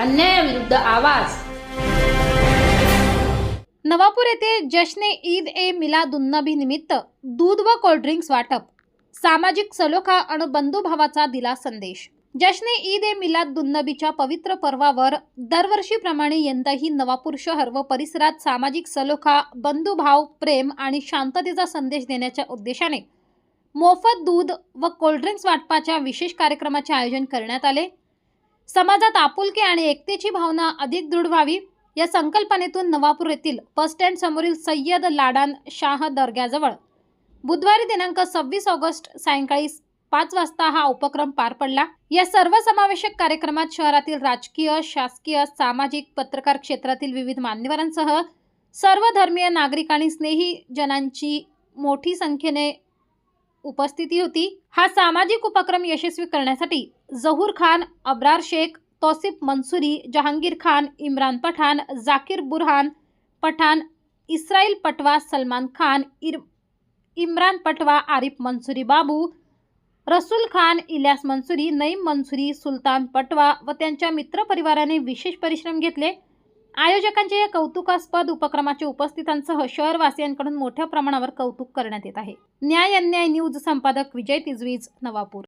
अन्यायाविरुद्ध आवाज। नवापूर येथे जश्न ईद ए मिलादुन्नबी निमित्त दूध व कोल्ड्रिंक्स वाटप, सामाजिक सलोखा आणि बंधुभावाचा दिला संदेश। जश्न ईद ए मिलादुन्नबीच्या पवित्र पर्वावर दरवर्षीप्रमाणे यंदाही नवापूर शहर व परिसरात सामाजिक सलोखा, बंधुभाव, प्रेम आणि शांततेचा संदेश देण्याच्या उद्देशाने मोफत दूध व कोल्ड्रिंक्स वाटपाच्या विशेष कार्यक्रमाचे आयोजन करण्यात आले। समाजात आपुलकी आणि एकतेची भावना अधिक दृढ व्हावी या संकल्पनेतून नवापूर येथील बस स्टँड समोरील सय्यद लाडान शाह दर्ग्याजवळ बुधवारी दिनांक 26 ऑगस्ट सायंकाळी 5 वाजता हा उपक्रम पार पडला। या सर्वसमावेशक कार्यक्रमात शहरातील राजकीय, शासकीय, सामाजिक, पत्रकार क्षेत्रातील विविध मान्यवरांसह सर्व धर्मीय नागरिक आणि स्नेही जनांची मोठी संख्येने उपस्थिती होती। हा सामाजिक उपक्रम यशस्वी करण्यासाठी जहूर खान, अब्रार शेख, तौसिफ मंसूरी, जहांगीर खान, इम्रान पठाण, जाकिर बुरहान पठाण, इस्राईल पटवा, सलमान खान, इम्रान पटवा, आरिफ मंसूरी बाबू, रसूल खान, इलियास मंसूरी, नईम मंसूरी, सुलतान पटवा व त्यांच्या मित्रपरिवाराने विशेष परिश्रम घेतले। आयोजकांच्या या कौतुकास्पद उपक्रमाच्या उपस्थितांसह शहरवासियांकडून मोठ्या प्रमाणावर कौतुक करण्यात येत आहे। न्याय अन्याय न्यूज संपादक विजय तिजवीज, नवापूर।